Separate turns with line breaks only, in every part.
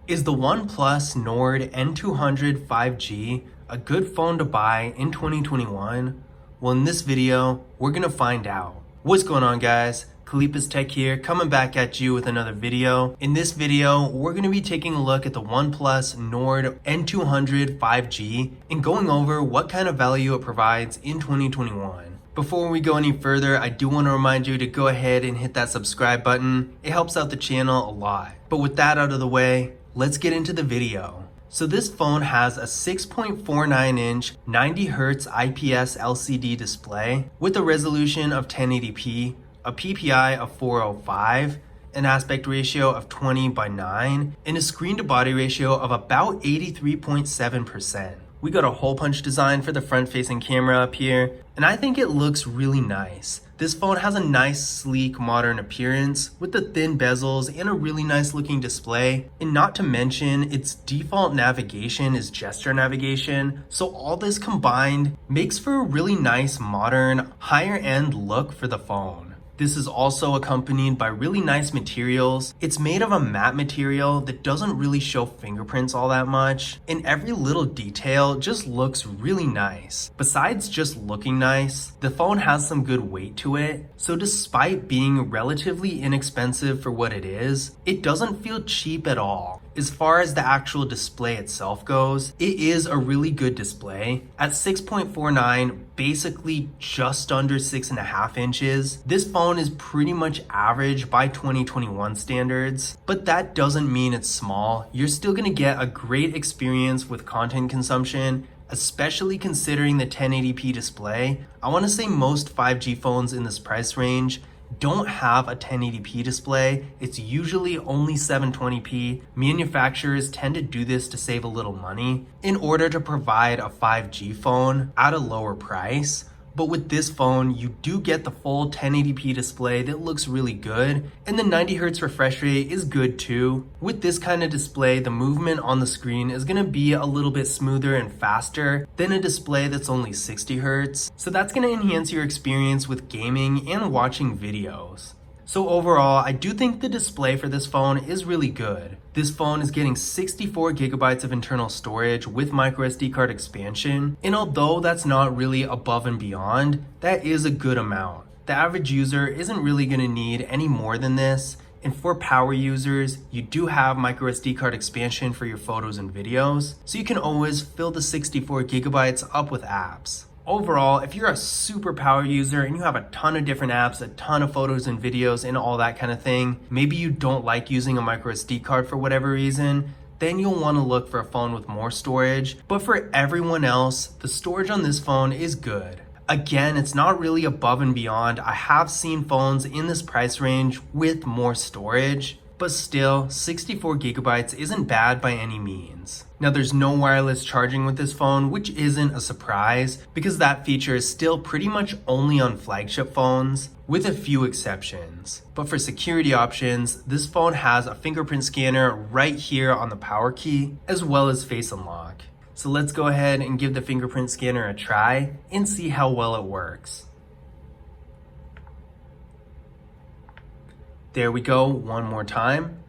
Is the OnePlus Nord N200 5G a good phone to buy in 2021? Well, in this video, we're gonna find out. What's going on, guys? Kalipas Tech here, coming back at you with another video. In this video, we're gonna be taking a look at the OnePlus Nord N200 5G and going over what kind of value it provides in 2021. Before we go any further, I do want to remind you to go ahead and hit that subscribe button. It helps out the channel a lot. But with that out of the way, let's get into the video. So this phone has a 6.49 inch 90 Hz IPS LCD display with a resolution of 1080p, a PPI of 405, an aspect ratio of 20:9, and a screen to body ratio of about 83.7%. We got a hole punch design for the front facing camera up here, and I think it looks really nice. This phone has a nice, sleek, modern appearance with the thin bezels and a really nice looking display. And not to mention, its default navigation is gesture navigation. So all this combined makes for a really nice, modern, higher end look for the phone. This is also accompanied by really nice materials. It's made of a matte material that doesn't really show fingerprints all that much, and every little detail just looks really nice. Besides just looking nice, the phone has some good weight to it, so despite being relatively inexpensive for what it is, it doesn't feel cheap at all. As far as the actual display itself goes, it is a really good display. At 6.49, basically just under 6.5 inches, this phone is pretty much average by 2021 standards, but that doesn't mean it's small. You're still gonna get a great experience with content consumption, especially considering the 1080p display. I wanna say most 5G phones in this price range don't have a 1080p display. It's usually only 720p. Manufacturers tend to do this to save a little money in order to provide a 5G phone at a lower price. But with this phone, you do get the full 1080p display that looks really good, and the 90 Hz refresh rate is good too. With this kind of display, the movement on the screen is gonna be a little bit smoother and faster than a display that's only 60 Hz. So that's gonna enhance your experience with gaming and watching videos. So overall, I do think the display for this phone is really good. This phone is getting 64 gigabytes of internal storage with microSD card expansion, and although that's not really above and beyond, that is a good amount. The average user isn't really gonna need any more than this, and for power users, you do have microSD card expansion for your photos and videos, so you can always fill the 64 gigabytes up with apps. Overall, if you're a super power user and you have a ton of different apps, a ton of photos and videos and all that kind of thing, maybe you don't like using a micro SD card for whatever reason, then you'll want to look for a phone with more storage. But for everyone else, the storage on this phone is good. Again, it's not really above and beyond. I have seen phones in this price range with more storage, but still, 64 gigabytes isn't bad by any means. Now there's no wireless charging with this phone, which isn't a surprise because that feature is still pretty much only on flagship phones, with a few exceptions. But for security options, this phone has a fingerprint scanner right here on the power key, as well as face unlock. So let's go ahead and give the fingerprint scanner a try and see how well it works. There we go, one more time.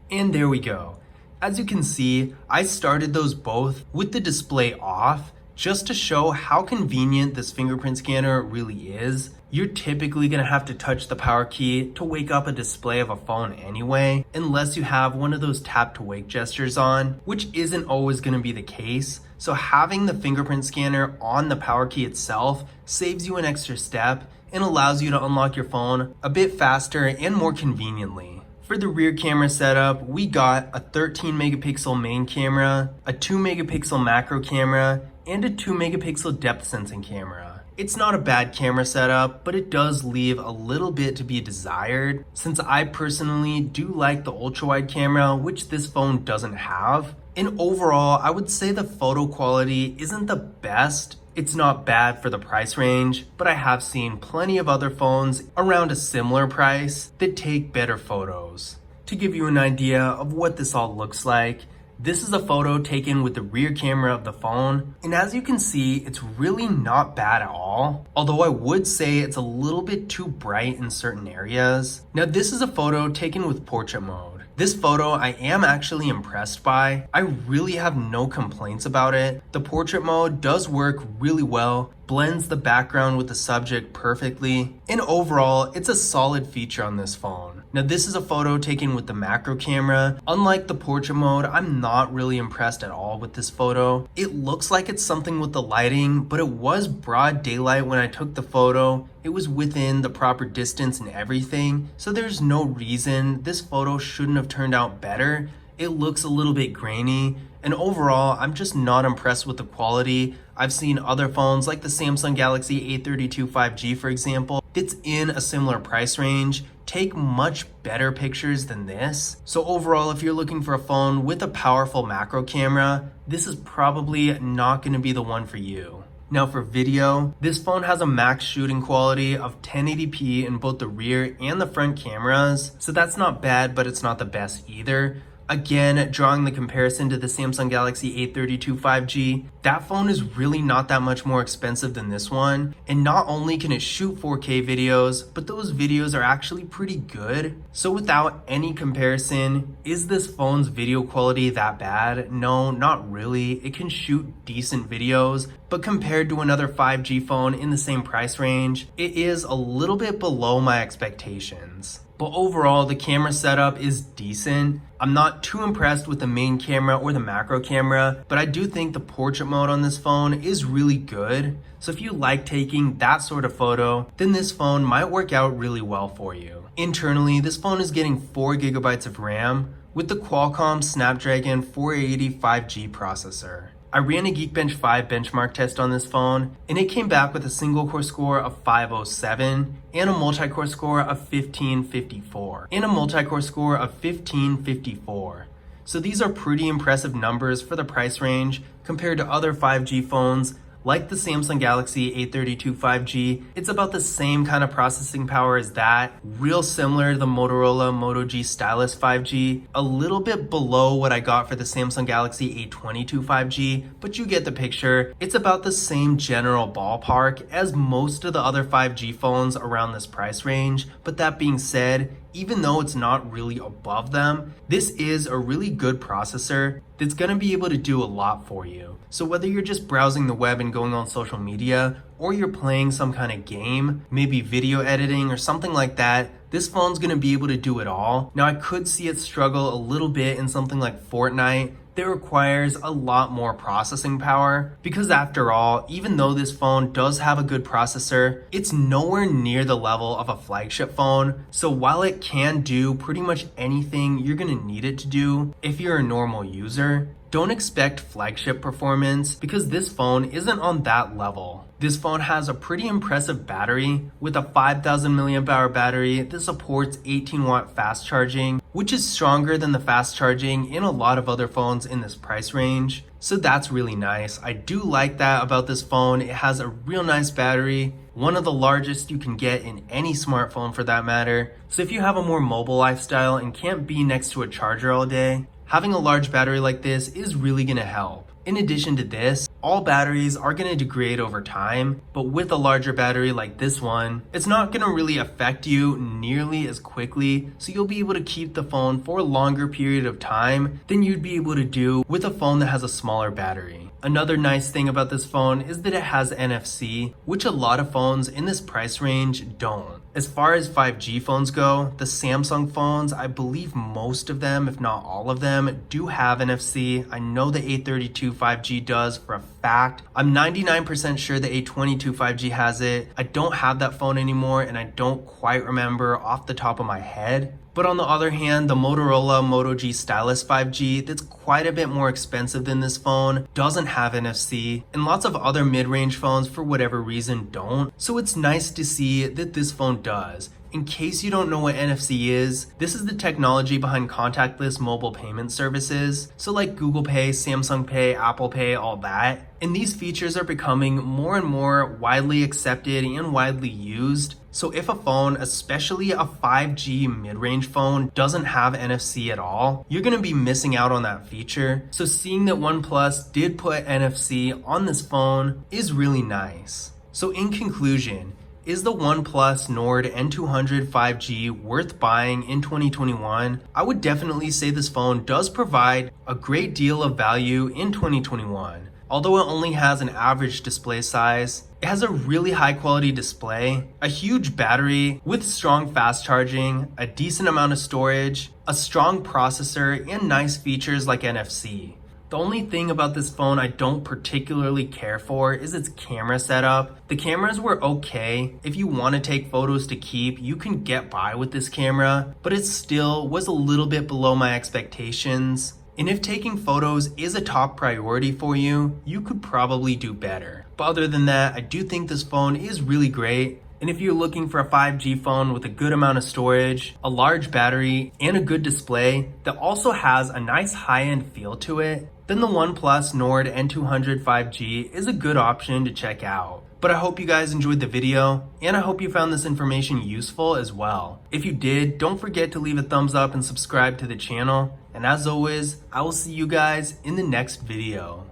And there we go. As you can see, I started those both with the display off just to show how convenient this fingerprint scanner really is. You're typically gonna have to touch the power key to wake up a display of a phone anyway, unless you have one of those tap to wake gestures on, which isn't always gonna be the case. So having the fingerprint scanner on the power key itself saves you an extra step and allows you to unlock your phone a bit faster and more conveniently. For the rear camera setup, we got a 13 megapixel main camera, a 2 megapixel macro camera, and a 2 megapixel depth sensing camera. It's not a bad camera setup, but it does leave a little bit to be desired, since I personally do like the ultra wide camera, which this phone doesn't have. And overall, I would say the photo quality isn't the best. It's not bad for the price range, but I have seen plenty of other phones around a similar price that take better photos. To give you an idea of what this all looks like, This is a photo taken with the rear camera of the phone, and as you can see, it's really not bad at all, although I would say it's a little bit too bright in certain areas. Now this is a photo taken with portrait mode. This photo I am actually impressed by. I really have no complaints about it. The portrait mode does work really well, blends the background with the subject perfectly, and overall, it's a solid feature on this phone. Now this is a photo taken with the macro camera. Unlike the portrait mode, I'm not really impressed at all with this photo. It looks like it's something with the lighting, but it was broad daylight when I took the photo. It was within the proper distance and everything, so there's no reason this photo shouldn't have turned out better. It looks a little bit grainy, and overall, I'm just not impressed with the quality. I've seen other phones like the Samsung Galaxy A32 5G, for example, that's in a similar price range, take much better pictures than this. So overall, if you're looking for a phone with a powerful macro camera, this is probably not going to be the one for you. Now for video, this phone has a max shooting quality of 1080p in both the rear and the front cameras, so that's not bad, but it's not the best either. Again, drawing the comparison to the Samsung Galaxy A32 5G, that phone is really not that much more expensive than this one. And not only can it shoot 4K videos, but those videos are actually pretty good. So without any comparison, is this phone's video quality that bad? No, not really. It can shoot decent videos, but compared to another 5G phone in the same price range, it is a little bit below my expectations. But overall, the camera setup is decent. I'm not too impressed with the main camera or the macro camera, but I do think the portrait mode on this phone is really good. So if you like taking that sort of photo, then this phone might work out really well for you. Internally, this phone is getting 4GB of RAM with the Qualcomm Snapdragon 480 5G processor. I ran a Geekbench 5 benchmark test on this phone, and it came back with a single core score of 507 and a multi-core score of 1554 and a multi-core score of 1554. So these are pretty impressive numbers for the price range compared to other 5G phones like the Samsung Galaxy A32 5G. It's about the same kind of processing power as that, real similar to the Motorola Moto G Stylus 5G, a little bit below what I got for the Samsung Galaxy A22 5G, but you get the picture. It's about the same general ballpark as most of the other 5G phones around this price range. But that being said, even though it's not really above them, this is a really good processor that's going to be able to do a lot for you. So whether you're just browsing the web and going on social media, or you're playing some kind of game, maybe video editing or something like that, this phone's going to be able to do it all. Now I could see it struggle a little bit in something like Fortnite that requires a lot more processing power, because after all, even though this phone does have a good processor, it's nowhere near the level of a flagship phone. So while it can do pretty much anything you're gonna need it to do if you're a normal user, don't expect flagship performance because this phone isn't on that level. This phone has a pretty impressive battery with a 5000 mAh battery that supports 18-watt fast charging, which is stronger than the fast charging in a lot of other phones in this price range. So that's really nice. I do like that about this phone. It has a real nice battery, one of the largest you can get in any smartphone for that matter. So if you have a more mobile lifestyle and can't be next to a charger all day, having a large battery like this is really gonna help. In addition to this, all batteries are going to degrade over time, but with a larger battery like this one, it's not going to really affect you nearly as quickly, so you'll be able to keep the phone for a longer period of time than you'd be able to do with a phone that has a smaller battery. Another nice thing about this phone is that it has NFC, which a lot of phones in this price range don't. As far as 5G phones go, the Samsung phones, I believe most of them, if not all of them, do have NFC. I know the A32 5G does for a fact. I'm 99% sure the A22 5G has it. I don't have that phone anymore and I don't quite remember off the top of my head. But on the other hand, the Motorola Moto G Stylus 5G, that's quite a bit more expensive than this phone, doesn't have NFC, and lots of other mid-range phones for whatever reason don't. So it's nice to see that this phone does. In case you don't know what NFC is, this is the technology behind contactless mobile payment services, so like Google Pay, Samsung Pay, Apple Pay, all that. And these features are becoming more and more widely accepted and widely used. So if a phone, especially a 5G mid-range phone, doesn't have NFC at all, you're going to be missing out on that feature. So seeing that OnePlus did put NFC on this phone is really nice. So in conclusion, is the OnePlus Nord N200 5G worth buying in 2021? I would definitely say this phone does provide a great deal of value in 2021. Although it only has an average display size, it has a really high quality display, a huge battery with strong fast charging, a decent amount of storage, a strong processor, and nice features like NFC. The only thing about this phone I don't particularly care for is its camera setup. The cameras were okay. If you want to take photos to keep, you can get by with this camera, but it still was a little bit below my expectations. And if taking photos is a top priority for you, you could probably do better. But other than that, I do think this phone is really great. And if you're looking for a 5G phone with a good amount of storage, a large battery, and a good display that also has a nice high-end feel to it, then the OnePlus Nord N200 5G is a good option to check out. But I hope you guys enjoyed the video, and I hope you found this information useful as well. If you did, don't forget to leave a thumbs up and subscribe to the channel. And as always, I will see you guys in the next video.